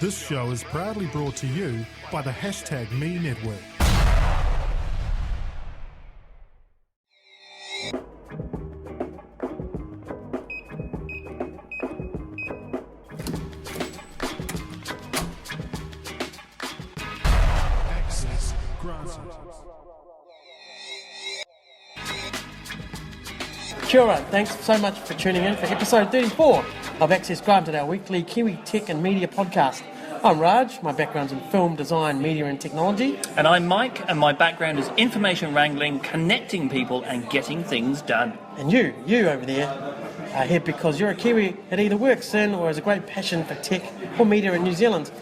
This show is proudly brought to you by the #Me Network. Access granted. Kia ora, thanks so much for tuning in for episode 34 of Access Granted, our weekly Kiwi tech and media podcast. I'm Raj, my background's in film, design, media and technology. And I'm Mike, and my background is information wrangling, connecting people and getting things done. And you over there are here because you're a Kiwi that either works in or has a great passion for tech or media in New Zealand.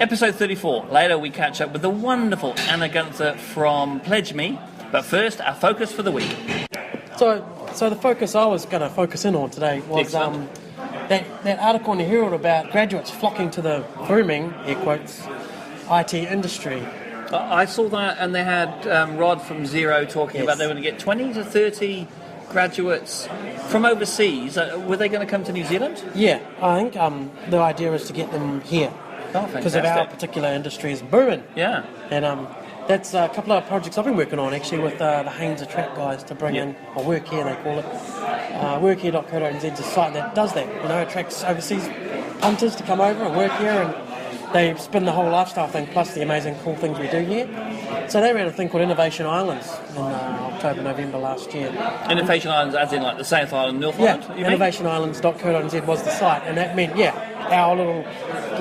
Episode 34. Later we catch up with the wonderful Anna from PledgeMe. But first, our focus for the week. So the focus I was going to focus in on today was that article in the Herald about graduates flocking to the booming, air quotes, IT industry. I saw that, and they had Rod from Xero talking about they were going to get 20 to 30 graduates from overseas. Were they going to come to New Zealand? Yeah, I think the idea is to get them here. Oh, fantastic. Because of our particular industry is booming. Yeah. And that's a couple of projects I've been working on actually with the Haynes Attract guys to bring in, or Work Here they call it. Workhere.co.nz is a site that does that, attracts overseas punters to come over and work here, and they spin the whole lifestyle thing plus the amazing cool things we do here. So they ran a thing called Innovation Islands in October, November last year. Innovation Islands as in like the South Island, North Island? Yeah, innovationislands.co.nz was the site, and that meant, our little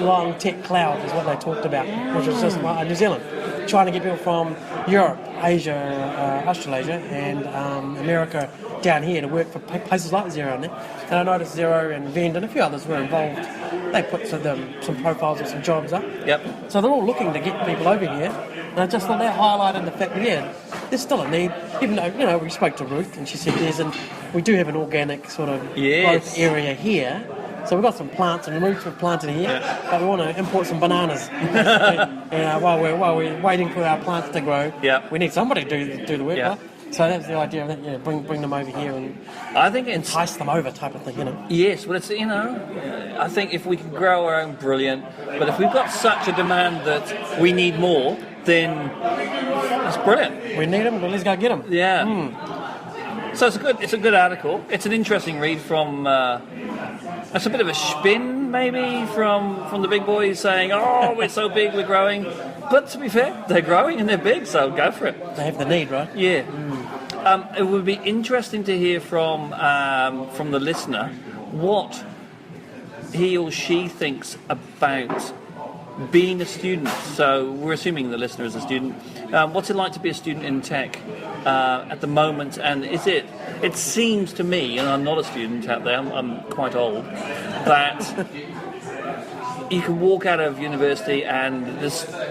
long tech cloud is what they talked about, which was just New Zealand, trying to get people from Europe, Asia, Australasia, and America down here to work for places like Xero and that. And I noticed Xero and Vend and a few others were involved. They put some profiles of some jobs up. Yep. So they're all looking to get people over here. And I just thought that highlighted the fact that, there's still a need. Even though, we spoke to Ruth and she said we do have an organic sort of growth area here. So we've got some plants and roots we've planted here, but we want to import some bananas. While we're waiting for our plants to grow, we need somebody to do the work. Right? So that's the idea of that. Bring them over here and I think entice them over, type of thing. Yes, well, it's I think if we can grow our own, brilliant. But if we've got such a demand that we need more, then it's brilliant. We need them, but let's go get them. Yeah. So it's a good article. It's an interesting read from. It's a bit of a spin, maybe, from the big boys saying, "Oh, we're so big, we're growing." But to be fair, they're growing and they're big, so go for it. They have the need, right? Yeah. It would be interesting to hear from the listener what he or she thinks about being a student. So we're assuming the listener is a student. What's it like to be a student in tech at the moment? And is it? It seems to me, and I'm not a student out there, I'm quite old, that you can walk out of university and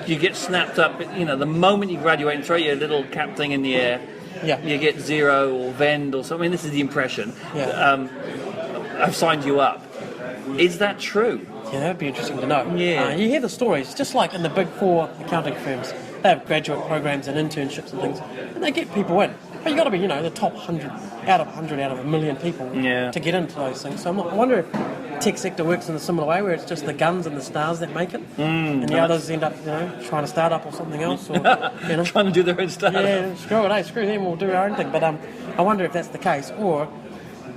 you get snapped up. The moment you graduate and throw your little cap thing in the air, you get Xero or Vend or something. This is the impression. I've signed you up. Is that true? Yeah, that would be interesting to know. Yeah. You hear the stories, just like in the big four accounting firms. They have graduate programs and internships and things, and they get people in. But you've got to be, the top 100 out of 1 million people to get into those things. So I wonder if the tech sector works in a similar way, where it's just the guns and the stars that make it, and the others end up, trying to start up or something else, or trying to do their own stuff. Yeah, screw them, we'll do our own thing. But I wonder if that's the case, or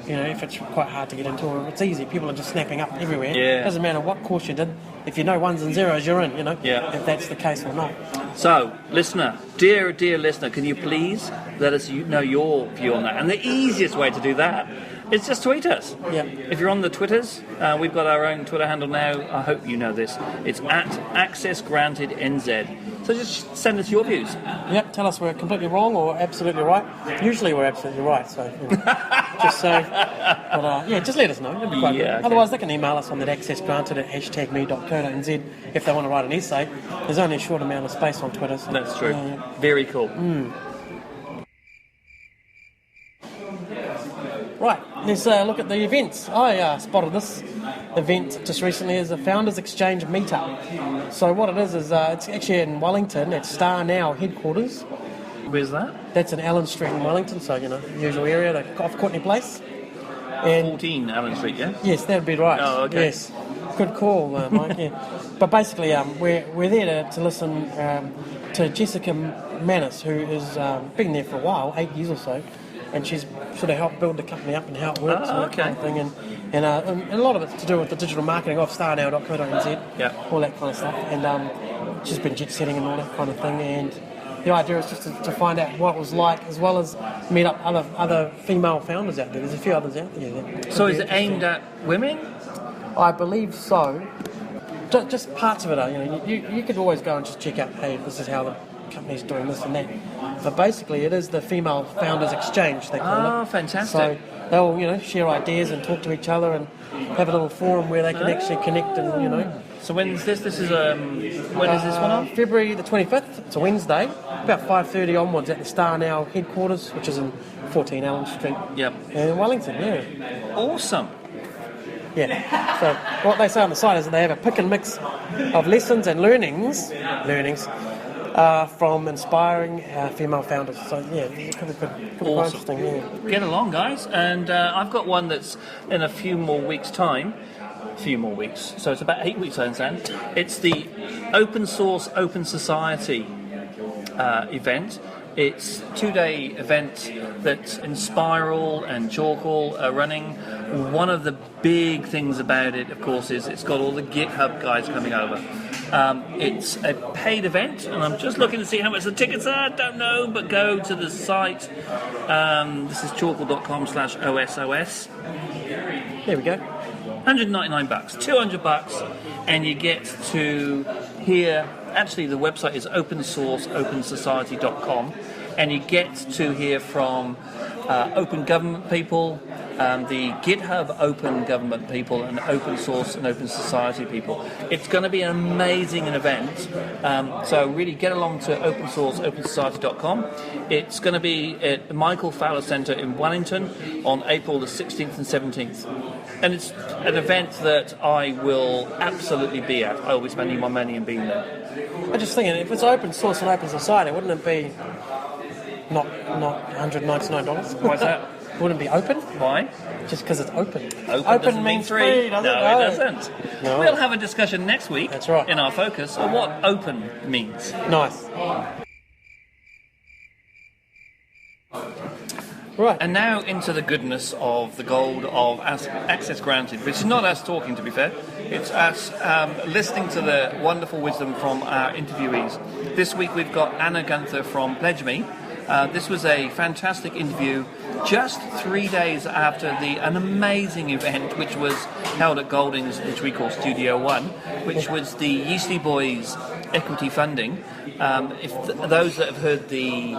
if it's quite hard to get into, or if it's easy, people are just snapping up everywhere. Yeah. It doesn't matter what course you did. If you know ones and zeros, you're in. If that's the case or not. So, listener, dear listener, can you please let us know your view on that? And the easiest way to do that is just tweet us. Yeah. If you're on the Twitters, we've got our own Twitter handle now. I hope you know this. It's @AccessGrantedNZ. So just send us your views. Yep, tell us we're completely wrong or absolutely right. Usually we're absolutely right, so just so. But just let us know. It'd be quite good. Okay. Otherwise, they can email us on that accessgranted at #me.co.nz if they want to write an essay. There's only a short amount of space on Twitter. So, that's true. Very cool. Right, let's look at the events. I spotted this event just recently as a Founders Exchange meetup. So what it is it's actually in Wellington at Star Now headquarters. Where's that? That's in Allen Street in Wellington, so usual area, off Courtney Place. And 14 Allen Street, yeah? yes, that'd be right. Oh, okay. Yes. Good call, Mike. Yeah. But basically, we're there to listen to Jessica Manus, who has been there for a while, 8 years or so, and she's sort of helped build the company up and how it works and that kind of thing. And a lot of it's to do with the digital marketing of starnow.co.nz, all that kind of stuff. And she's been jet setting and all that kind of thing. And the idea is just to find out what it was like, as well as meet up other female founders out there. There's a few others out there. So is it aimed at women? I believe so. Just parts of it you could always go and just check out, hey, this is how the company's doing this and that. But basically, it is the female founders exchange, they call it. Oh, fantastic. So they'll, share ideas and talk to each other and have a little forum where they can actually connect and, So when is this? This is when is this one on? February the 25th. It's a Wednesday, about 5:30 onwards at the Star Now headquarters, which is in 14 Allen Street. Yep. In Wellington, yeah. Awesome. Yeah. So what they say on the site is that they have a pick and mix of lessons and learnings from inspiring female founders. So yeah, it could be quite interesting. Yeah. Get along, guys. And I've got one that's in a few more weeks' time. So it's about 8 weeks, I understand. It's the Open Source Open Society event. It's a 2-day event that Inspiral and Jorkle are running. One of the big things about it, of course, is it's got all the GitHub guys coming over. It's a paid event, and I'm just looking to see how much the tickets are. I don't know, but go to the site. This is jorkle.com/OSOS. There we go. $199, $200, and you get to hear. Actually, the website is opensourceopensociety.com, and you get to hear from open government people, the GitHub open government people, and open source and open society people. It's going to be an amazing event, so really get along to opensourceopensociety.com. It's going to be at the Michael Fowler Centre in Wellington on April the 16th and 17th. And it's an event that I will absolutely be at. I will be spending my money and being there. I'm just thinking, if it's open source and open society, wouldn't it be not $199? Why is that? Wouldn't it be open? Why? Just because it's open. Open means free, doesn't it? No, it doesn't. No. We'll have a discussion next week. That's right. In our focus on what open means. Nice. Right. And now into the goodness of the gold of Access Granted, which is not us talking, to be fair. It's us listening to the wonderful wisdom from our interviewees. This week we've got Anna Gunther from PledgeMe. This was a fantastic interview just 3 days after an amazing event which was held at Golding's, which we call Studio One, which was the Yeasty Boys equity funding. Those that have heard the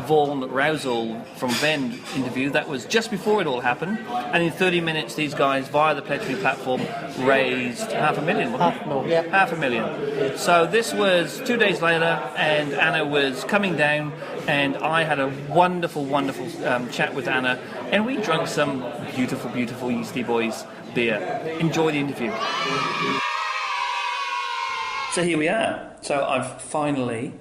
Vaughan Rousel from Vend interview, that was just before it all happened, and in 30 minutes these guys via the PledgeMe platform raised $500,000, wasn't it? $500,000. So this was 2 days later, and Anna was coming down, and I had a wonderful chat with Anna, and we drank some beautiful Yeasty Boys beer. Enjoy the interview. So here we are. So I've finally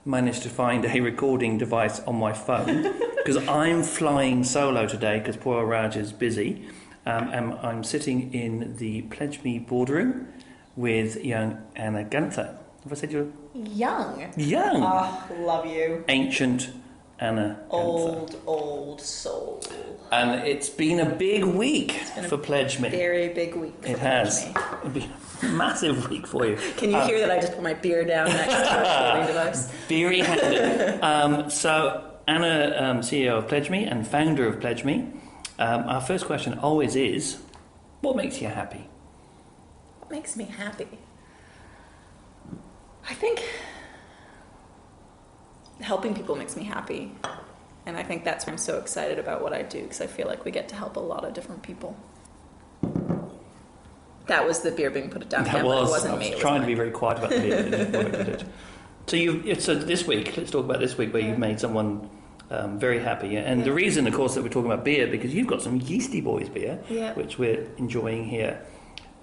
managed to find a recording device on my phone because I'm flying solo today because poor Raj is busy. And I'm sitting in the PledgeMe boardroom with young Anna Gunther. Have I said you're young? Young. Oh, love you. Ancient Anna Gunther. Old soul. And it's been a big week for PledgeMe. Very big week. It has. It'd be a massive week for you. Can you hear that I just put my beer down next to the recording device? Very handy. So, Anna, CEO of PledgeMe and founder of PledgeMe, our first question always is, what makes you happy? What makes me happy? I think helping people makes me happy. And I think that's why I'm so excited about what I do, because I feel like we get to help a lot of different people. That was the beer being put down. That was. It wasn't me. I was trying to be very quiet about the beer. It didn't work, did it? So this week, let's talk about this week where you've made someone very happy. And the reason, of course, that we're talking about beer, because you've got some Yeasty Boys beer, which we're enjoying here.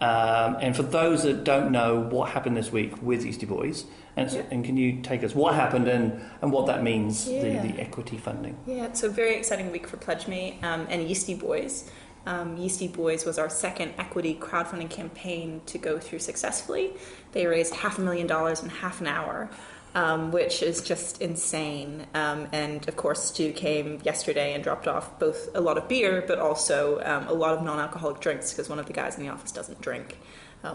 And for those that don't know what happened this week with Yeasty Boys, and can you take us what happened and what that means, the equity funding? Yeah, it's a very exciting week for PledgeMe and Yeasty Boys. Yeasty Boys was our second equity crowdfunding campaign to go through successfully. They raised $500,000 in half an hour, which is just insane. And of course, Stu came yesterday and dropped off both a lot of beer, but also a lot of non-alcoholic drinks, because one of the guys in the office doesn't drink,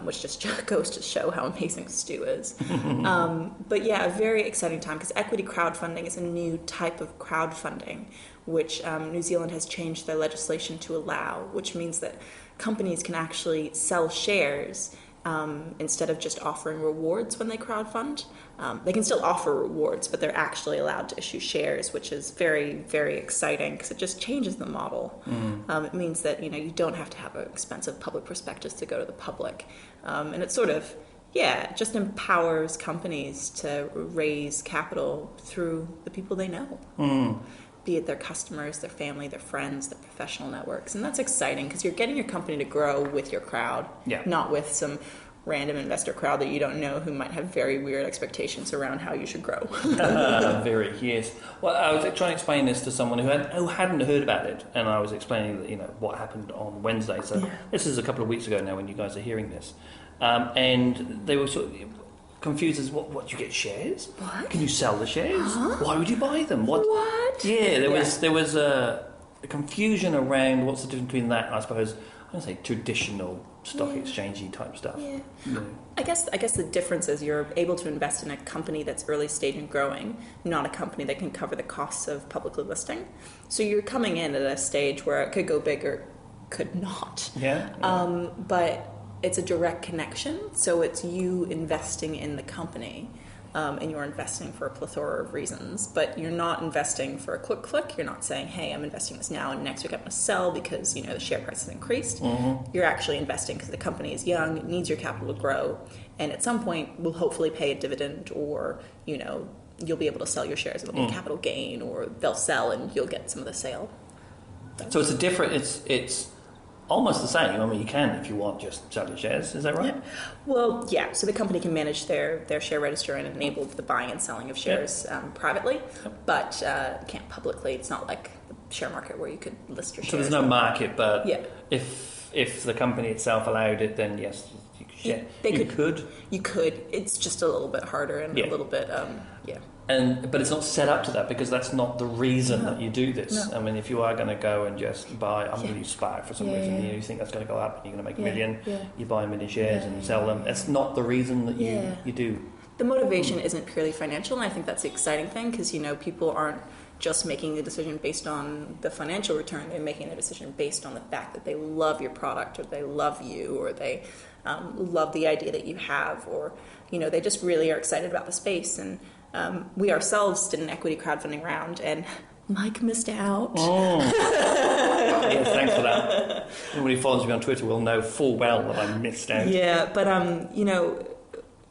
which just goes to show how amazing Stu is. But yeah, a very exciting time, because equity crowdfunding is a new type of crowdfunding, which New Zealand has changed their legislation to allow, which means that companies can actually sell shares instead of just offering rewards when they crowdfund. They can still offer rewards, but they're actually allowed to issue shares, which is very, very exciting, because it just changes the model. It means that you don't have to have an expensive public prospectus to go to the public, and it sort of just empowers companies to raise capital through the people they know. Be it their customers, their family, their friends, their professional networks. And that's exciting, because you're getting your company to grow with your crowd, not with some random investor crowd that you don't know, who might have very weird expectations around how you should grow. Very, yes. Well, I was trying to explain this to someone who hadn't heard about it, and I was explaining that, what happened on Wednesday. So this is a couple of weeks ago now when you guys are hearing this. And they were sort of confused as what you get shares? What? Can you sell the shares? Why would you buy them? What? Yeah, there was a confusion around what's the difference between that and, I suppose, I'm going to say traditional stock exchangey type stuff. I guess the difference is you're able to invest in a company that's early stage and growing, not a company that can cover the costs of publicly listing. So you're coming in at a stage where it could go big or could not. But it's a direct connection, so it's you investing in the company, and you're investing for a plethora of reasons, but you're not investing for a quick click. You're not saying, hey, I'm investing this now and next week I'm going to sell because the share price has increased. You're actually investing because the company is young, it needs your capital to grow, and at some point will hopefully pay a dividend, or you'll be able to sell your shares, it'll be a capital gain, or they'll sell and you'll get some of the sale. So it's it's almost the same. I mean, you can, if you want, just sell your shares. Is that right? Well, so the company can manage their share register and enable the buying and selling of shares privately, but can't publicly. It's not like the share market where you could list your shares. So there's no market, but if the company itself allowed it, then yes, you could. You could. It's just a little bit harder and a little bit, But it's not set up to that, because that's not the reason that you do this. I mean, if you are going to go and just buy, I'm going to use Spark for some reason, you think that's going to go up and you're going to make $1 million, you buy 1 million shares and you sell them. That's not the reason that you do. The motivation isn't purely financial, and I think that's the exciting thing, because people aren't just making a decision based on the financial return. They're making a decision based on the fact that they love your product, or they love you, or they love the idea that you have, or they just really are excited about the space. And we ourselves did an equity crowdfunding round, and Mike missed out. Yes, thanks for that. Anybody who follows me on Twitter will know full well that I missed out. Yeah, but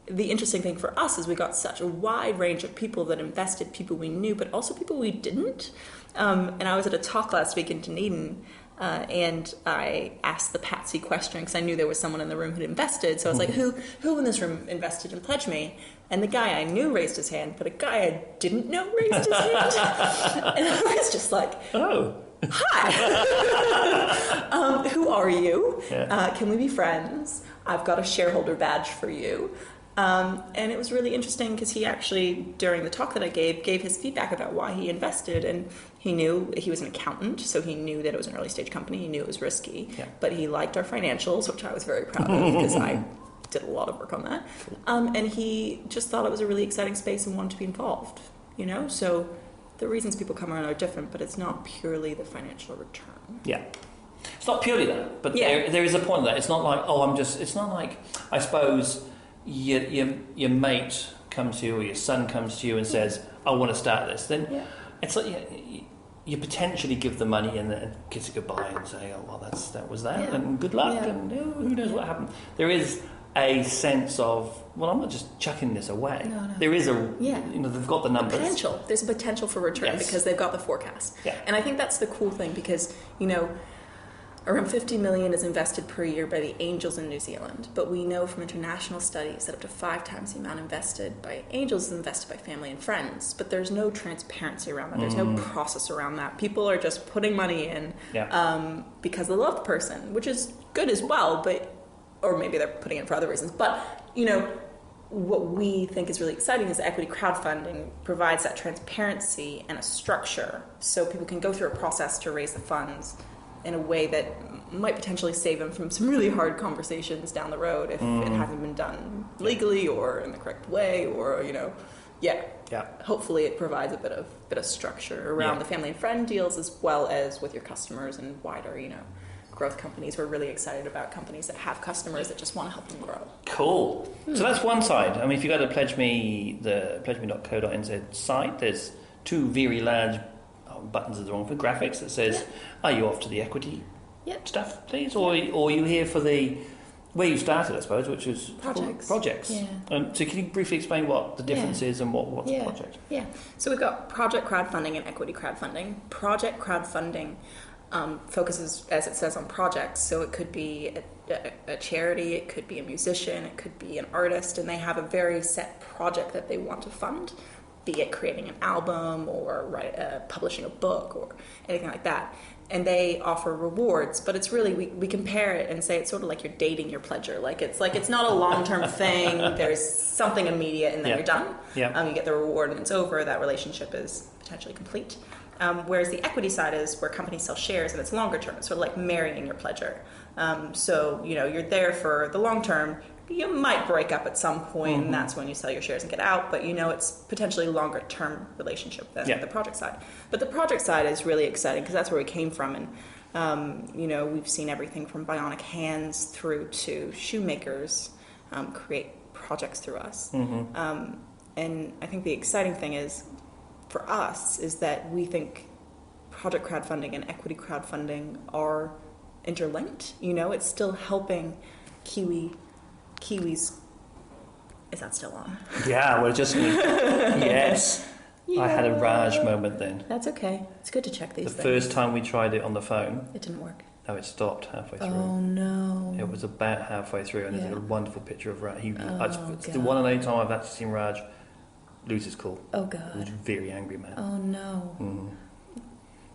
the interesting thing for us is we got such a wide range of people that invested, people we knew, but also people we didn't. And I was at a talk last week in Dunedin, and I asked the Patsy question, because I knew there was someone in the room who'd invested. So I was like, who in this room invested in PledgeMe? And the guy I knew raised his hand, but a guy I didn't know raised his hand. And I was just like, hi, who are you? Can we be friends? I've got a shareholder badge for you. And it was really interesting, because he actually, during the talk that I gave his feedback about why he invested. And he knew he was an accountant, so he knew that it was an early stage company. He knew it was risky, but he liked our financials, which I was very proud of, because I did a lot of work on that. And he just thought it was a really exciting space and wanted to be involved, So the reasons people come around are different, but it's not purely the financial return. Yeah. It's not purely that, but there is a point of that. It's not like, it's not like, I suppose, your mate comes to you, or your son comes to you and says, I want to start this. Then it's like you potentially give the money and kiss it goodbye and say, oh, well, that was that, and good luck, and who knows what happened. There is a sense of, well, I'm not just chucking this away. No. There is they've got the numbers. There's a potential for return, because they've got the forecast. And I think that's the cool thing, because, Around 50 million is invested per year by the angels in New Zealand, but we know from international studies that up to 5 times the amount invested by angels is invested by family and friends. But there's no transparency around that. There's no process around that. People are just putting money in because they love the person, which is good as well, or maybe they're putting it for other reasons. But, what we think is really exciting is equity crowdfunding provides that transparency and a structure so people can go through a process to raise the funds in a way that might potentially save them from some really hard conversations down the road if it hasn't been done legally or in the correct way, or hopefully it provides a bit of structure around the family and friend deals as well as with your customers and wider growth companies. We're really excited about companies that have customers that just want to help them grow. Cool. So that's one side. I mean, if you go to PledgeMe, the pledgeme.co.nz site, there's 2 very large buttons is wrong for graphics that says, are you off to the equity stuff, please? Or are you here for the where you started, I suppose, which is projects. Yeah. So can you briefly explain what the difference is and what's a project? Yeah. So we've got project crowdfunding and equity crowdfunding. Project crowdfunding focuses, as it says, on projects. So it could be a charity, it could be a musician, it could be an artist, and they have a very set project that they want to fund, be it creating an album or publishing a book or anything like that. And they offer rewards, but it's really, we compare it and say it's sort of like you're dating your pledger. It's not a long-term thing. There's something immediate and then you're done. You get the reward and it's over. That relationship is potentially complete. Whereas the equity side is where companies sell shares and it's longer term. It's sort of like marrying your pledger. So you're there for the long term. You might break up at some point, and that's when you sell your shares and get out, but it's potentially a longer term relationship than the project side. But the project side is really exciting because that's where we came from, and we've seen everything from bionic hands through to shoemakers create projects through us. And I think the exciting thing is for us is that we think project crowdfunding and equity crowdfunding are interlinked. It's still helping Kiwis. Is that still on? Yeah, we're just yes. Yeah. I had a Raj moment then. That's okay. It's good to check these things. The first time we tried it on the phone, it didn't work. No, it stopped halfway through. Oh no! It was about halfway through, and there's a wonderful picture of Raj. It's the one and only time I've actually seen Raj lose his cool. Oh god! He was a very angry man. Oh no!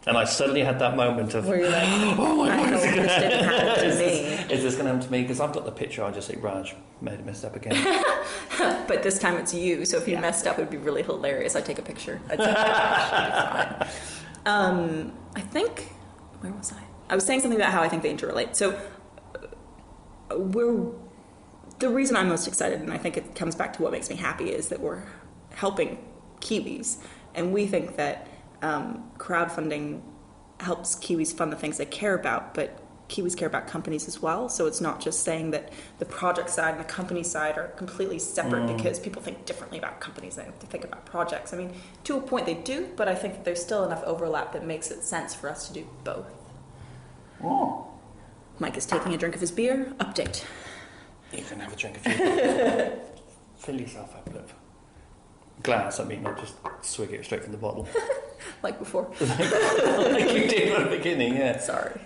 And I suddenly had that moment of, where you're like, oh my god, this didn't happen to me. Is this going to happen to me? Because I've got the picture, I just think Raj made it messed up again. But this time it's you, so if you messed up, it would be really hilarious. I'd take a picture. I'd take a picture. I think, where was I? I was saying something about how I think they interrelate. So the reason I'm most excited, and I think it comes back to what makes me happy, is that we're helping Kiwis, and we think that crowdfunding helps Kiwis fund the things they care about, but Kiwis care about companies as well. So it's not just saying that the project side and the company side are completely separate because people think differently about companies than they think about projects. I mean, to a point they do, but I think that there's still enough overlap that makes it sense for us to do both. Oh. Mike is taking a drink of his beer. Update. You can have a drink of your beer. Fill yourself up, love. Glass, I mean, not just swig it straight from the bottle. Like before. Like you did at the beginning, yeah. Sorry.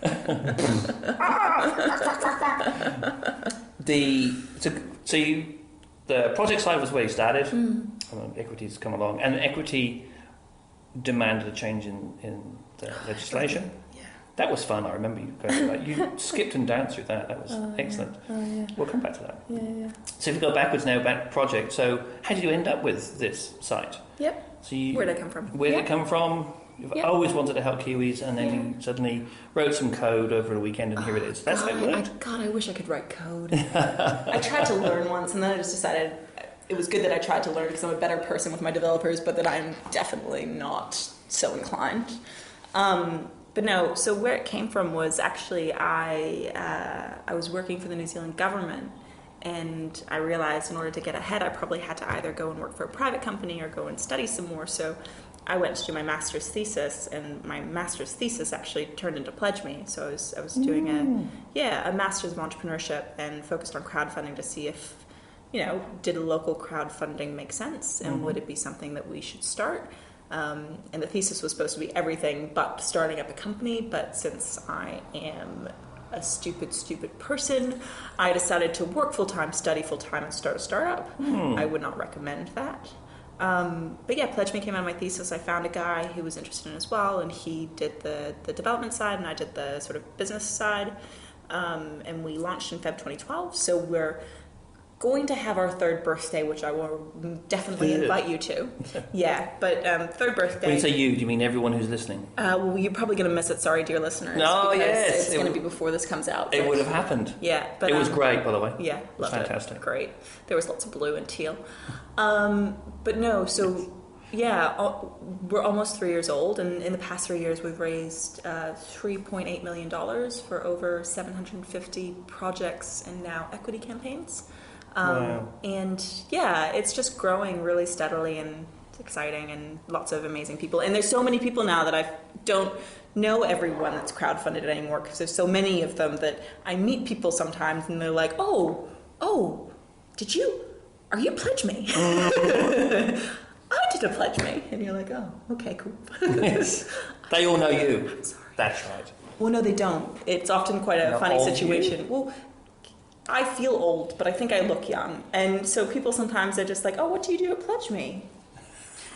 The project side was where you started, and equity's come along, and equity demanded a change in the legislation. Yeah. That was fun, I remember you going through that. You skipped and danced through that. That was excellent. Yeah. Oh, yeah. We'll come back to that. Yeah. So if we go backwards now, back to project. So how did you end up with this site? Yep. So where did it come from? Where did it come from? You've always wanted to help Kiwis, and then you suddenly wrote some code over a weekend, and here it is. That's how it worked. I wish I could write code. I tried to learn once, and then I just decided it was good that I tried to learn because I'm a better person with my developers, but that I'm definitely not so inclined. But no, so where it came from was actually I was working for the New Zealand government, and I realized in order to get ahead, I probably had to either go and work for a private company or go and study some more. So I went to do my master's thesis, and my master's thesis actually turned into PledgeMe. So I was doing a master's of entrepreneurship and focused on crowdfunding to see if, did a local crowdfunding make sense, and would it be something that we should start? And the thesis was supposed to be everything but starting up a company, but since I am a stupid person. I decided to work full-time, study full-time, and start a startup. I would not recommend that. But yeah, PledgeMe came out of my thesis. I found a guy who was interested in it as well, and he did the development side, and I did the sort of business side. And we launched in Feb 2012. So we're going to have our third birthday, which I will definitely invite you to. Yeah, but third birthday. When you say you, do you mean everyone who's listening? Well, you're probably going to miss it. Sorry, dear listeners. No, because yes. it's going to be before this comes out. It would have happened. Yeah. But, it was great, by the way. Yeah, loved fantastic. It. Great. There was lots of blue and teal. But no, so yeah, we're almost 3 years old, and in the past 3 years we've raised $3.8 million for over 750 projects and now equity campaigns. Wow. And yeah, it's just growing really steadily, and it's exciting, and lots of amazing people. And there's so many people now that I don't know everyone that's crowdfunded anymore, because there's so many of them that I meet people sometimes and they're like, oh, are you PledgeMe? I did a PledgeMe. And you're like, oh, okay, cool. Yes. They all know you. I'm sorry. That's right. Well, no, they don't. It's often quite a funny situation. Well, I feel old, but I think I look young. And so people sometimes are just like, oh, what do you do at PledgeMe?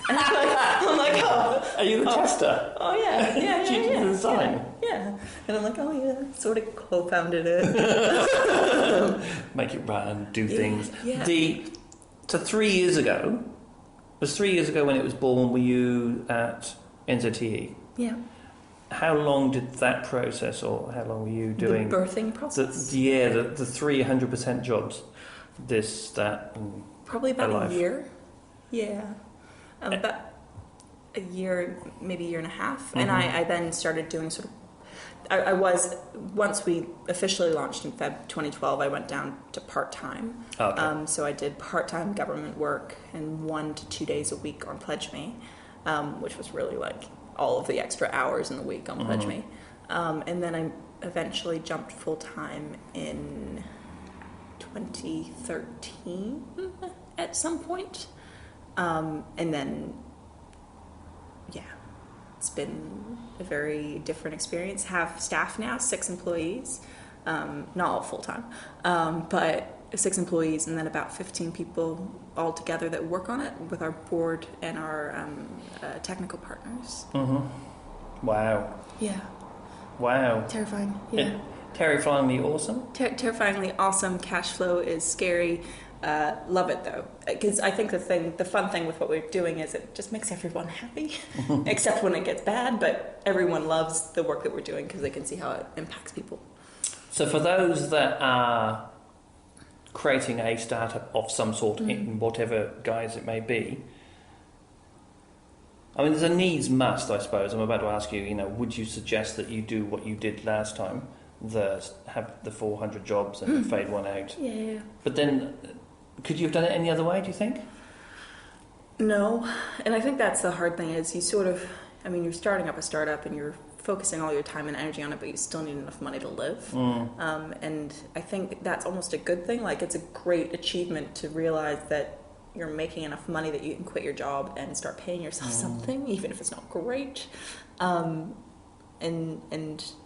And I'm like, oh. Are you a tester? Oh, yeah. Do you do the design? Yeah. And I'm like, oh, yeah, sort of co-founded it. Make it run, do things. Yeah. So 3 years ago, it was 3 years ago when it was born, were you at NZTE? Yeah. How long did that process, or how long were you doing? The birthing process? The 300% jobs. This, that, and probably about life. a year. Yeah. About a year, maybe a year and a half. And I then started doing sort of, I was, once we officially launched in Feb 2012, I went down to part-time. Okay. So I did part-time government work and 1 to 2 days a week on PledgeMe, which was really like all of the extra hours in the week on PledgeMe. And then I eventually jumped full-time in 2013 at some point. And then, yeah, it's been a very different experience. Have staff now, 6 employees, not all full-time, but 6 employees, and then about 15 people all together that work on it with our board and our technical partners. Wow. Yeah. Wow. Terrifying. Yeah. Terrifyingly awesome? Terrifyingly awesome. Cash flow is scary. Love it though, because I think the fun thing with what we're doing is it just makes everyone happy, except when it gets bad. But everyone loves the work that we're doing because they can see how it impacts people. So for those that are creating a startup of some sort in whatever guise it may be, I mean, there's a needs must, I suppose. I'm about to ask you, would you suggest that you do what you did last time, have the 400 jobs and fade one out? Yeah. But then, could you have done it any other way, do you think? No, and I think that's the hard thing is you sort of, you're starting up a startup and you're focusing all your time and energy on it, but you still need enough money to live. And I think that's almost a good thing. Like, it's a great achievement to realize that you're making enough money that you can quit your job and start paying yourself something, even if it's not great. And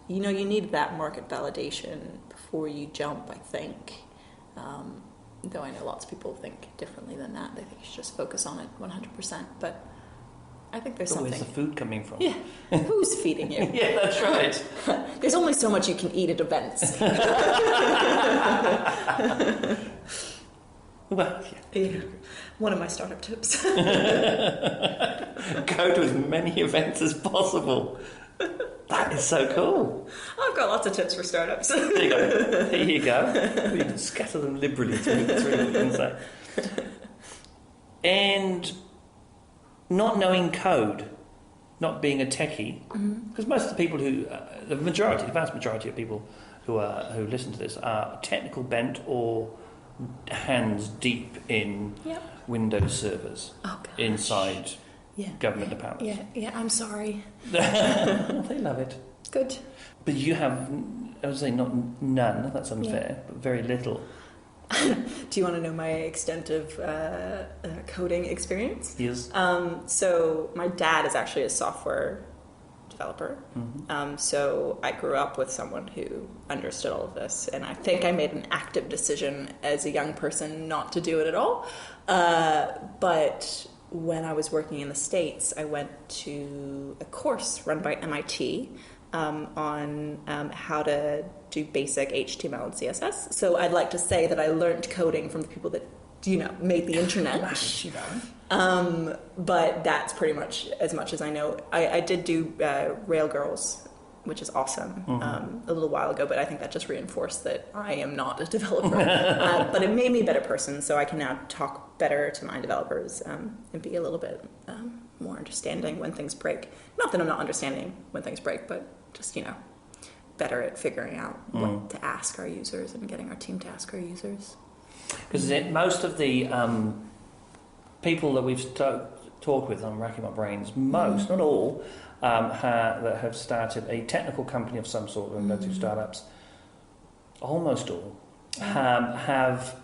you need that market validation before you jump, I think. Though I know lots of people think differently than that. They think you should just focus on it 100%. But I think there's something. Where's the food coming from? Yeah. Who's feeding you? Yeah, that's right. There's only so much you can eat at events. Well, yeah. One of my startup tips. Go to as many events as possible. That is so cool. I've got lots of tips for startups. There you go. There you go. You can scatter them liberally through what you can say. And not knowing code, not being a techie, because most of the people who, the vast majority of people who listen to this are technical bent or hands deep in Windows servers inside government departments. Yeah, I'm sorry. They love it. Good. But you have, I would say not none, that's unfair, but very little. Do you want to know my extent of Yes. coding experience? So my dad is actually a software developer. So I grew up with someone who understood all of this, and I think I made an active decision as a young person not to do it at all. But when I was working in the States, I went to a course run by MIT on how to do basic HTML and CSS. So I'd like to say that I learned coding from the people that, made the internet. But that's pretty much as I know. I did do Railgirls, which is awesome, a little while ago, but I think that just reinforced that I am not a developer. But it made me a better person, so I can now talk better to my developers and be a little bit more understanding when things break. Not that I'm not understanding when things break, but just, better at figuring out what to ask our users and getting our team to ask our users. Because most of the people that we've talked with, I'm racking my brains, most, not all, that have started a technical company of some sort, and go through startups, almost all have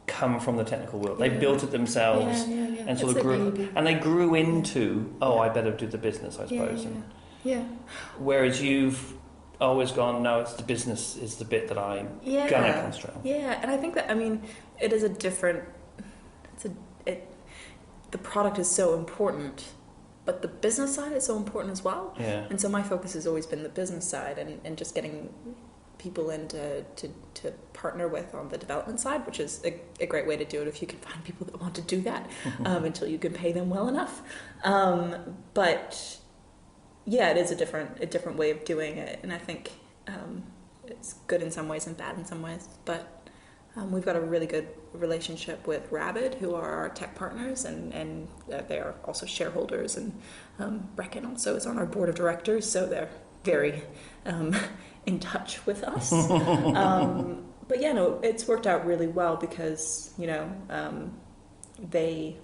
come from the technical world. They built it themselves and sort of grew, and they grew into, I better do the business, I suppose. Whereas you've always gone, no, it's the business is the bit that I'm gonna concentrate on. Yeah, and I think that, it is a different, the product is so important, but the business side is so important as well. Yeah. And so my focus has always been the business side and just getting people in to partner with on the development side, which is a great way to do it if you can find people that want to do that until you can pay them well enough. But yeah, it is a different way of doing it, and I think it's good in some ways and bad in some ways. But we've got a really good relationship with Rabid, who are our tech partners, and they are also shareholders, and Brecken also is on our board of directors, so they're very in touch with us. But it's worked out really well because they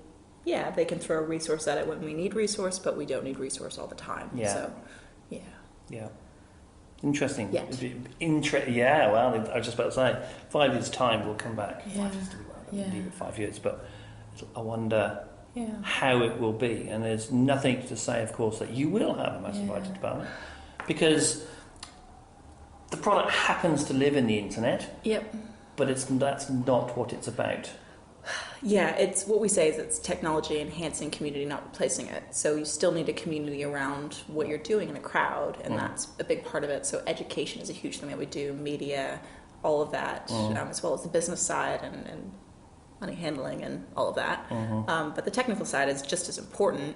can throw a resource at it when we need resource, but we don't need resource all the time. So interesting. Yeah. Well, I was just about to say, 5 years' time we'll come back. 5 years to be well, leave it 5 years, but I wonder how it will be. And there's nothing to say, of course, that you will have a massive IT department, because the product happens to live in the internet. Yep. But that's not what it's about. Yeah, it's what we say is it's technology enhancing community, not replacing it. So you still need a community around what you're doing in a crowd, and that's a big part of it. So education is a huge thing that we do, media, all of that, as well as the business side and money handling and all of that. But the technical side is just as important,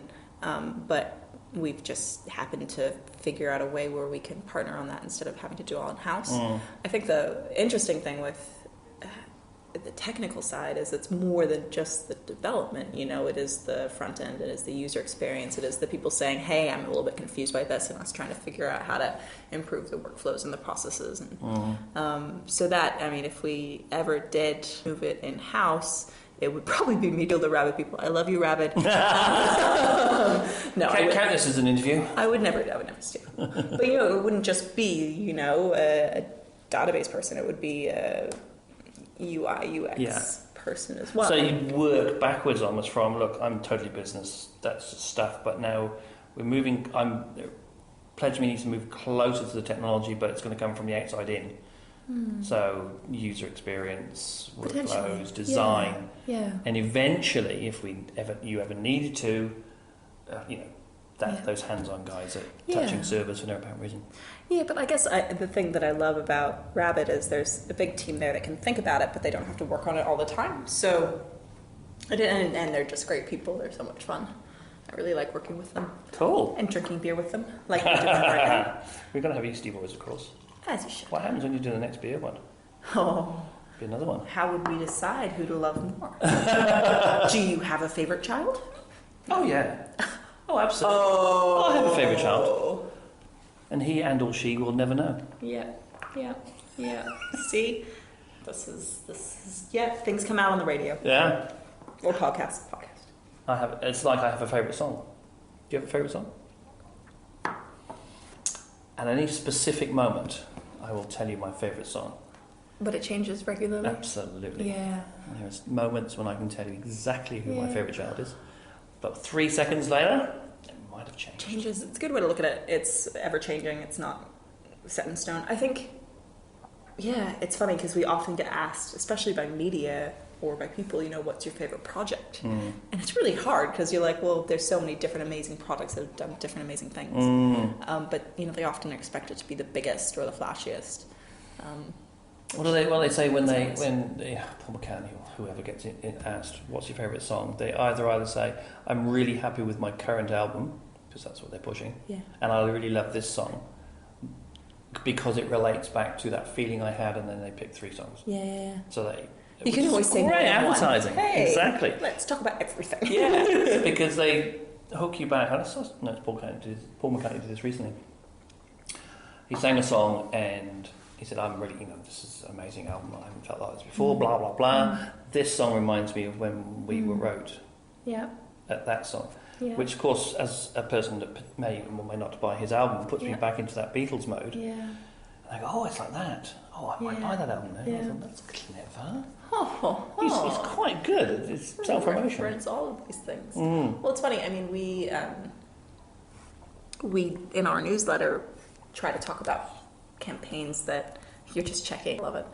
but we've just happened to figure out a way where we can partner on that instead of having to do it all in-house. I think the interesting thing with the technical side is it's more than just the development. It is the front end, it is the user experience, it is the people saying, hey, I'm a little bit confused by this, and us trying to figure out how to improve the workflows and the processes. And so that, if we ever did move it in-house, it would probably be me to the Rabid people. I love you, Rabid. No, count this as an interview. I would never steal. But it wouldn't just be a database person. It would be a UI, UX person as well. So you work backwards almost from, look, I'm totally business, that's stuff, but now we're moving, PledgeMe needs to move closer to the technology, but it's going to come from the outside in. So user experience, workflows, design, and eventually, if you ever needed to, those hands-on guys at touching servers for no apparent reason. Yeah, but I guess the thing that I love about Rabid is there's a big team there that can think about it, but they don't have to work on it all the time. So, and they're just great people. They're so much fun. I really like working with them. Cool. And drinking beer with them, like we're doing right now. We're going to have Yeasty Boys, of course. As you should. What happens when you do the next beer one? Oh. Be another one. How would we decide who to love more? Do you have a favorite child? Oh, yeah. Oh, absolutely. Oh. I have a favourite child. And he and or she will never know. Yeah. See? This is things come out on the radio. Yeah. Or podcast. It's like I have a favourite song. Do you have a favourite song? At any specific moment, I will tell you my favourite song. But it changes regularly? Absolutely. Yeah. There's moments when I can tell you exactly who my favourite child is. But 3 seconds later, it might have changed. Changes. It's a good way to look at it. It's ever changing. It's not set in stone. I think, it's funny because we often get asked, especially by media or by people, what's your favorite project? And it's really hard because you're like, well, there's so many different amazing projects that have done different amazing things. But they often expect it to be the biggest or the flashiest. What do they say when Paul McCartney or whoever gets asked what's your favourite song? They either say I'm really happy with my current album because that's what they're pushing, and I really love this song because it relates back to that feeling I had, and then they pick 3 songs. So you can always say great advertising. Hey, exactly. Let's talk about everything. Because they hook you back. It's Paul McCartney did this recently. He sang a song and he said, I'm really, this is an amazing album. I haven't felt like this before, blah, blah, blah. This song reminds me of when we wrote that song. Which, of course, as a person that may or may not buy his album, puts me back into that Beatles mode. And I go, oh, it's like that. Oh, I might buy that album now. I thought, that's clever. He's quite good at his self-promotion. Reference all of these things. Well, it's funny. I mean, we in our newsletter try to talk about campaigns that you're just checking. Love it.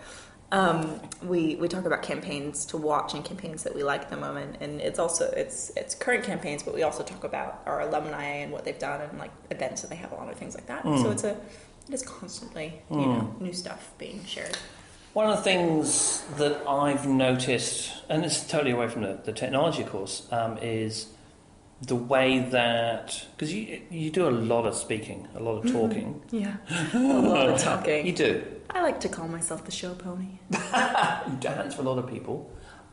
We talk about campaigns to watch and campaigns that we like at the moment, and it's current campaigns, but we also talk about our alumni and what they've done and like events that they have on or things like that. So it is constantly new stuff being shared. One of the things that I've noticed, and it's totally away from the technology, of course, is the way that, because you do a lot of speaking, a lot of talking. A lot of talking. You do. I like to call myself the show pony. You dance for a lot of people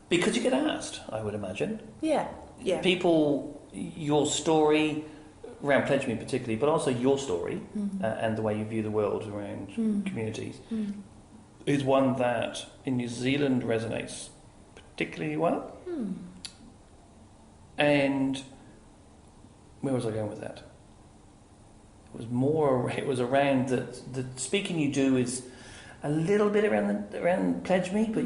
because you get asked, I would imagine. Yeah. People, your story around PledgeMe particularly, but also your story and the way you view the world around communities is one that in New Zealand resonates particularly well. And where was I going with that? It was around the speaking you do is a little bit around PledgeMe, but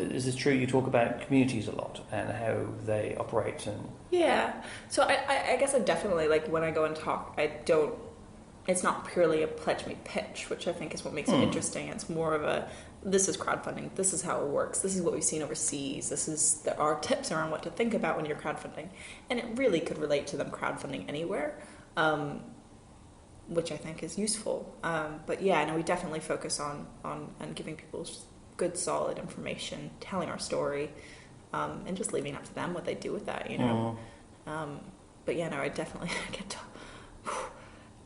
is this true? You talk about communities a lot and how they operate and So I guess I definitely, like, when I go and talk, it's not purely a PledgeMe pitch, which I think is what makes it interesting. It's more of this is crowdfunding, this is how it works, this is what we've seen overseas, this is our tips around what to think about when you're crowdfunding, and it really could relate to them crowdfunding anywhere. Which I think is useful. But we definitely focus on giving people good, solid information, telling our story, and just leaving it up to them what they do with that, I definitely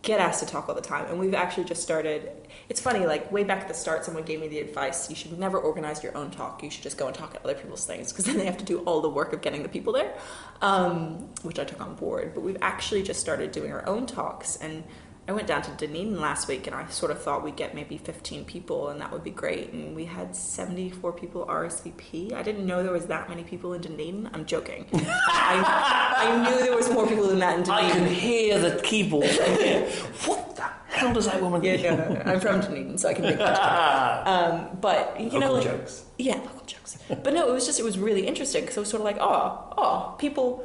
get asked to talk all the time. And we've actually just started, it's funny, like way back at the start, someone gave me the advice, you should never organize your own talk, you should just go and talk at other people's things, because then they have to do all the work of getting the people there, which I took on board. But we've actually just started doing our own talks, and I went down to Dunedin last week and I sort of thought we'd get maybe 15 people and that would be great. And we had 74 people RSVP. I didn't know there was that many people in Dunedin. I'm joking. I knew there was more people than that in Dunedin. I can hear the keyboard. What the hell does that woman do? No. I'm from Dunedin, so I can make that joke. But, local jokes. Yeah, local jokes. But no, it was really interesting because I was sort of like, people,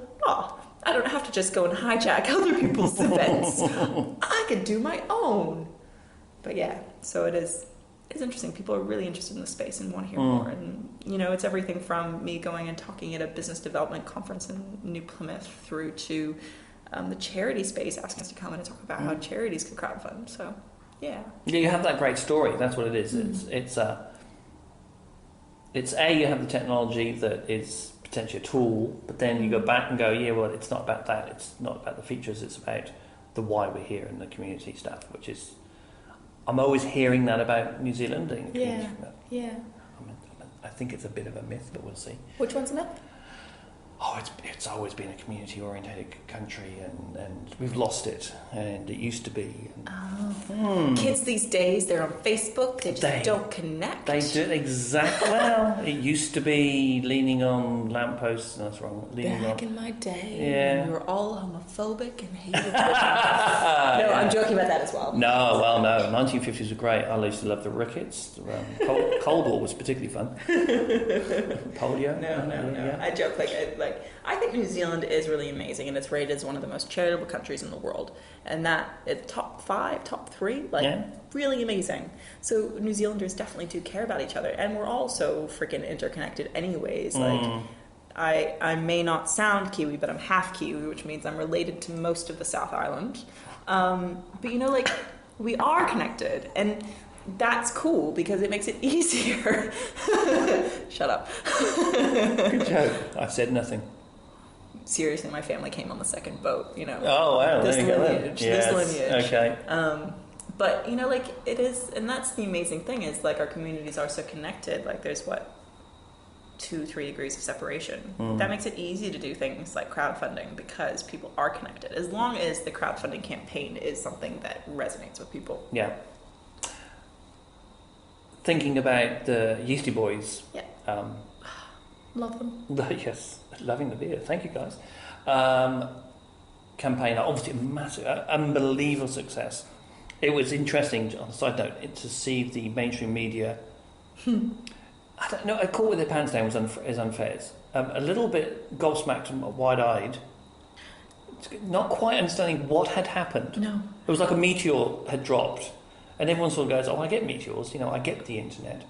I don't have to just go and hijack other people's events. I could do my own. But so it's interesting. People are really interested in the space and want to hear more. And, it's everything from me going and talking at a business development conference in New Plymouth through to the charity space asking us to come in and talk about how charities can crowdfund. So, yeah. Yeah, you have that great story. That's what it is. It's you have the technology that is potentially a tool, but then you go back and go, it's not about that, it's not about the features, it's about the why we're here and the community stuff, which is, I'm always hearing that about New Zealand. I think it's a bit of a myth, but we'll see. Which one's a myth? It's always been a community-orientated country, and we've lost it, and it used to be. Kids these days, they're on Facebook, they don't connect. They do, exactly. Well, it used to be leaning on lampposts, that's wrong. Back in my day, we were all homophobic and hated No, I'm joking about that as well. No, 1950s were great. I used to love the rickets. Cold War was particularly fun. Polio. No. I joke like like, I think New Zealand is really amazing, and it's rated as one of the most charitable countries in the world, and that it's top 5, top 3, like really amazing. So New Zealanders definitely do care about each other, and we're all so freaking interconnected anyways. Like, I may not sound Kiwi, but I'm half Kiwi, which means I'm related to most of the South Island. But you know, like, we are connected, and that's cool because it makes it easier. Shut up. Good joke. I said nothing. Seriously, my family came on the second boat, you know. Oh, wow. This there you lineage, go. Yes. this lineage. Okay. But, you know, like, it is, and that's the amazing thing is, like, our communities are so connected. Like, there's, 2-3 degrees of separation. That makes it easy to do things like crowdfunding because people are connected, as long as the crowdfunding campaign is something that resonates with people. Yeah. Thinking about the Yeasty Boys. Yeah. Love them. Yes, loving the beer. Thank you, guys. Campaign, obviously a massive, unbelievable success. It was interesting, on a side note, to see the mainstream media. I don't know, caught with their pants down is unfair. A little bit gobsmacked and wide-eyed, not quite understanding what had happened. No. It was like a meteor had dropped, and everyone sort of goes, "Oh, I get meteors, I get the internet,"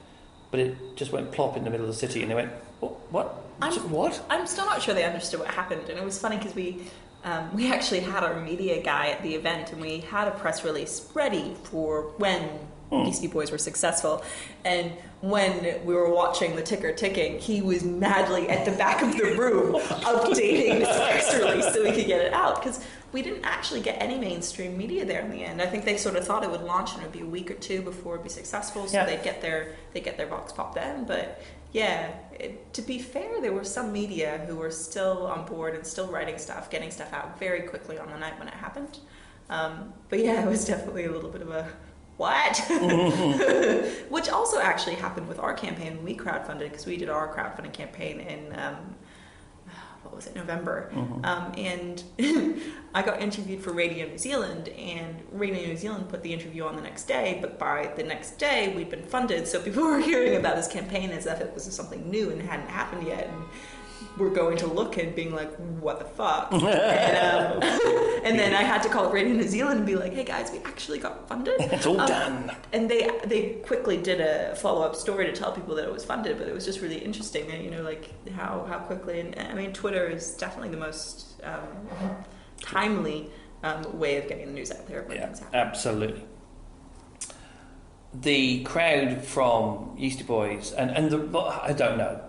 but it just went plop in the middle of the city, and they went, "What? What?" I'm still not sure they understood what happened, and it was funny because we actually had our media guy at the event, and we had a press release ready for when Yeasty Boys were successful, and when we were watching the ticker ticking, he was madly at the back of the room updating this press release so we could get it out, because we didn't actually get any mainstream media there in the end. I think they sort of thought it would launch and it would be a week or two before it'd be successful, so they'd get their box popped then. But yeah, to be fair, there were some media who were still on board and still writing stuff, getting stuff out very quickly on the night when it happened. But yeah, it was definitely a little bit of a what? Which also actually happened with our campaign when we crowdfunded, because we did our crowdfunding campaign in November. And I got interviewed for Radio New Zealand, and Radio New Zealand put the interview on the next day, but by the next day we'd been funded, so people were hearing about this campaign as if it was something new and hadn't happened yet, and we're going to look and being like, what the fuck? And then I had to call Radio New Zealand and be like, hey guys, we actually got funded. It's all done. And they quickly did a follow-up story to tell people that it was funded, but it was just really interesting, like how quickly, and I mean, Twitter is definitely the most timely way of getting the news out there. Yeah, absolutely. The crowd from Yeasty Boys, and I don't know,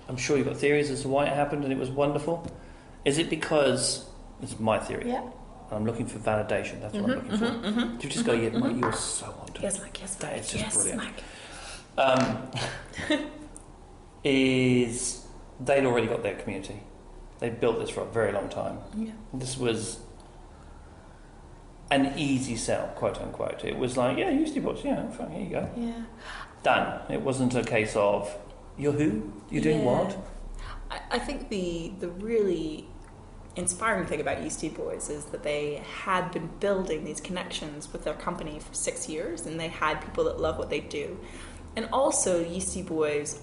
I'm sure you've got theories as to why it happened and it was wonderful. Is it because, this is my theory, I'm looking for validation, that's what I'm looking for. Do you just go, Mike, you're so on to Yes, Mike, yes, that Mike, is just brilliant. Mike. Is they'd already got their community. They'd built this for a very long time. Yeah. This was an easy sell, quote unquote. It was like, yeah, Yeasty Boys, yeah, fine, here you go. Yeah. Done. It wasn't a case of, you're who? You're doing what? I think the really inspiring thing about Yeasty Boys is that they had been building these connections with their company for 6 years, and they had people that love what they do. And also, Yeasty Boys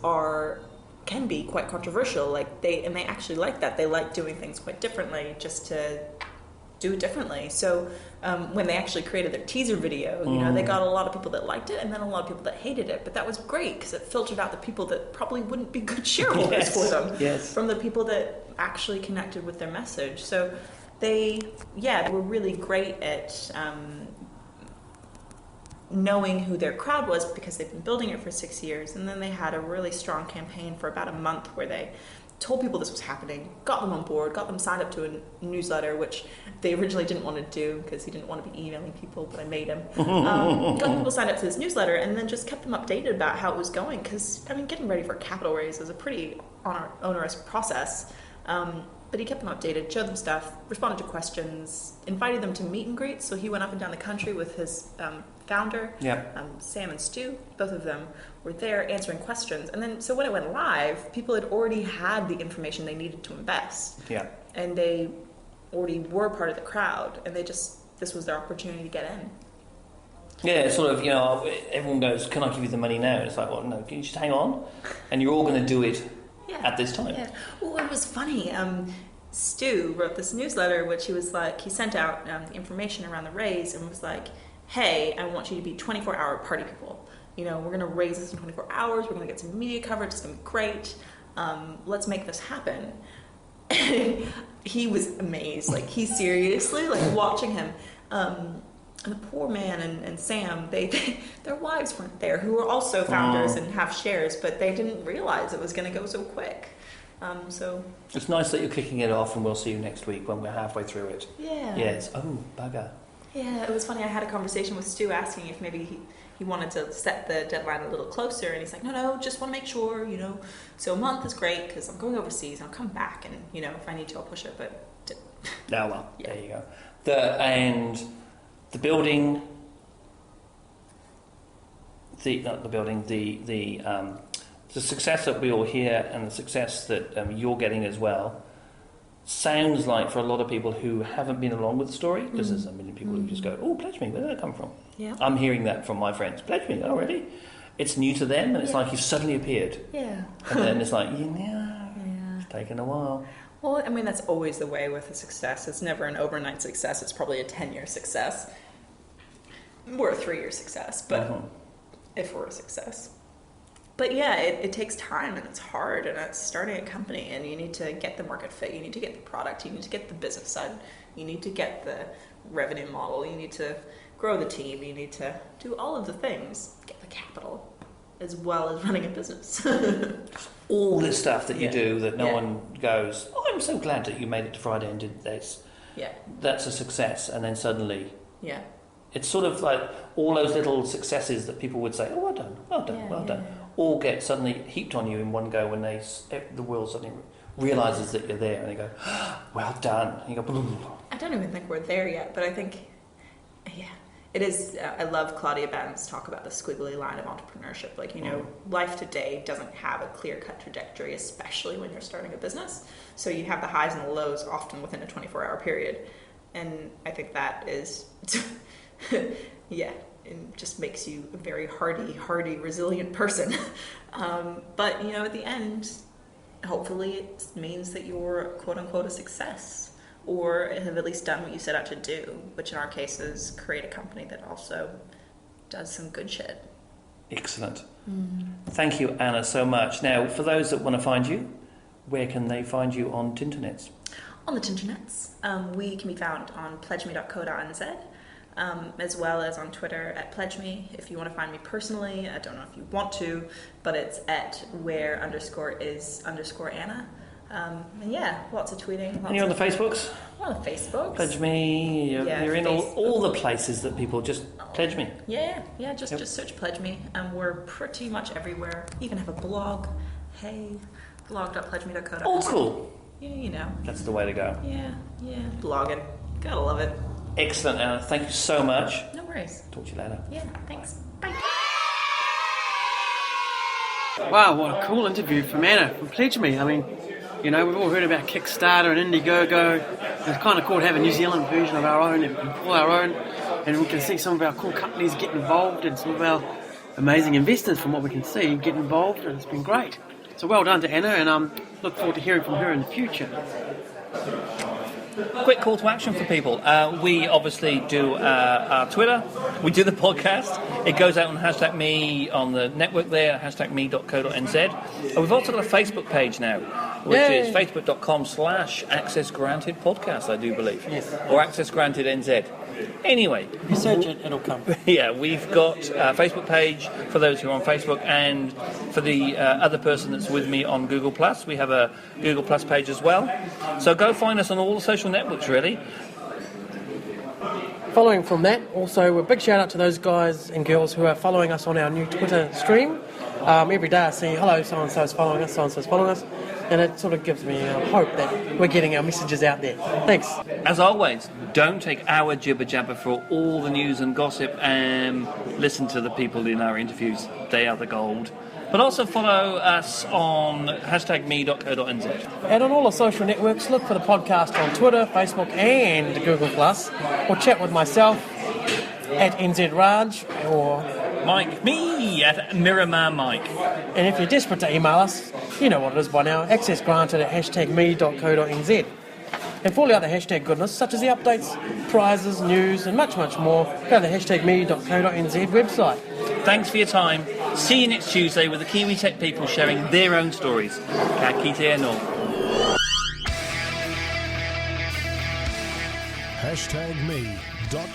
can be quite controversial. Like they actually like that. They like doing things quite differently, just to do it differently. So when they actually created their teaser video, they got a lot of people that liked it, and then a lot of people that hated it. But that was great because it filtered out the people that probably wouldn't be good shareholders for them from the people that actually connected with their message. So they were really great at knowing who their crowd was because they've been building it for 6 years. And then they had a really strong campaign for about a month where they told people this was happening, got them on board, got them signed up to a newsletter, which they originally didn't want to do because he didn't want to be emailing people, but I made him. Got people signed up to this newsletter, and then just kept them updated about how it was going, because, I mean, getting ready for a capital raise is a pretty onerous process. But he kept them updated, showed them stuff, responded to questions, invited them to meet and greet. So he went up and down the country with his founder, Sam and Stu. Both of them were there answering questions. And then, so when it went live, people had already had the information they needed to invest. Yeah. And they already were part of the crowd. And this was their opportunity to get in. Yeah, it's sort of, everyone goes, can I give you the money now? It's like, well, no, can you just hang on? And you're all going to do it at this time. Yeah. Well, it was funny. Stu wrote this newsletter, which he sent out information around the raise and was like, hey, I want you to be 24-hour party people. We're going to raise this in 24 hours. We're going to get some media coverage. It's going to be great. Let's make this happen. He was amazed. He seriously, watching him. The poor man and Sam, their wives weren't there, who were also founders and have shares, but they didn't realize it was going to go so quick. So it's nice that you're kicking it off, and we'll see you next week when we're halfway through it. Yeah. Yes. Oh, bugger. Yeah, it was funny. I had a conversation with Stu asking if maybe he wanted to set the deadline a little closer, and he's like, no, just want to make sure, So a month is great because I'm going overseas. I'll come back, and if I need to, I'll push it. But Well, there you go. The building, the success that we all hear and the success that you're getting as well sounds like for a lot of people who haven't been along with the story, because there's a million people who just go, oh, PledgeMe, where did that come from? Yeah. I'm hearing that from my friends. PledgeMe, already? It's new to them, and it's like you've suddenly appeared. Yeah. And then it's like, it's taken a while. Well, I mean, that's always the way with a success. It's never an overnight success. It's probably a 10-year success. We're a 3-year success, but if we're a success. But yeah, it takes time, and it's hard, and it's starting a company, and you need to get the market fit, you need to get the product, you need to get the business side, you need to get the revenue model, you need to grow the team, you need to do all of the things, get the capital, as well as running a business. All this stuff that you do that no one goes, oh, I'm so glad that you made it to Friday and did this. Yeah. That's a success, and then suddenly... Yeah. It's sort of like all those little successes that people would say, oh, well done, all get suddenly heaped on you in one go when the world suddenly realises that you're there, and they go, well done. And you go, I don't even think we're there yet, but I think, it is. I love Claudia Ben's talk about the squiggly line of entrepreneurship. Life today doesn't have a clear-cut trajectory, especially when you're starting a business. So you have the highs and the lows often within a 24-hour period. And I think that is... it just makes you a very hardy, resilient person. But, at the end, hopefully it means that you're, quote-unquote, a success, or have at least done what you set out to do, which in our case is create a company that also does some good shit. Excellent. Thank you, Anna, so much. Now, for those that want to find you, where can they find you on Tinternets? On the Tinternets, we can be found on pledgeme.co.nz. As well as on Twitter at PledgeMe. If you want to find me personally, I don't know if you want to, but it's at where_is_Anna. And lots of tweeting. And you're on the Facebooks? On the Facebooks. PledgeMe, you're in all the places that people just pledge me. Just search PledgeMe. We're pretty much everywhere. Even have a blog. Hey, blog.pledgeme.co.nz. Old school. Yeah, That's the way to go. Yeah, blogging. Gotta love it. Excellent, Anna. Thank you so much. No worries. Talk to you later. Yeah, thanks. Bye. Wow, what a cool interview from Anna from PledgeMe. I mean, we've all heard about Kickstarter and Indiegogo. It's kind of cool to have a New Zealand version of our own and pull our own. And we can see some of our cool companies get involved and some of our amazing investors, from what we can see, get involved. And it's been great. So well done to Anna, and look forward to hearing from her in the future. Quick call to action for people. We obviously do our Twitter. We do the podcast. It goes out on #me on the network there, #me.co.nz. And we've also got a Facebook page now, which is facebook.com/accessgrantedpodcast, I do believe. Yes. Or accessgrantednz. Anyway. You search it, it'll come. Yeah, we've got a Facebook page for those who are on Facebook, and for the other person that's with me on Google+, we have a Google+ page as well. So go find us on all the social networks, really. Following from that, also a big shout out to those guys and girls who are following us on our new Twitter stream. Every day I see, hello, so-and-so is following us, so-and-so is following us, and it sort of gives me hope that we're getting our messages out there. Thanks. As always, don't take our jibber-jabber for all the news and gossip, and listen to the people in our interviews. They are the gold. But also follow us on #me.co.nz. And on all the social networks, look for the podcast on Twitter, Facebook and Google+, or chat with myself at NZRaj, or Mike, me at Miramar Mike. And if you're desperate to email us, You know what it is by now. Access granted at #me.co.nz. And for all the other hashtag goodness, such as the updates, prizes, news, and much, much more, go to the #me.co.nz website. Thanks for your time. See you next Tuesday with the Kiwi Tech people sharing their own stories. Ka kite anō. #me.co.nz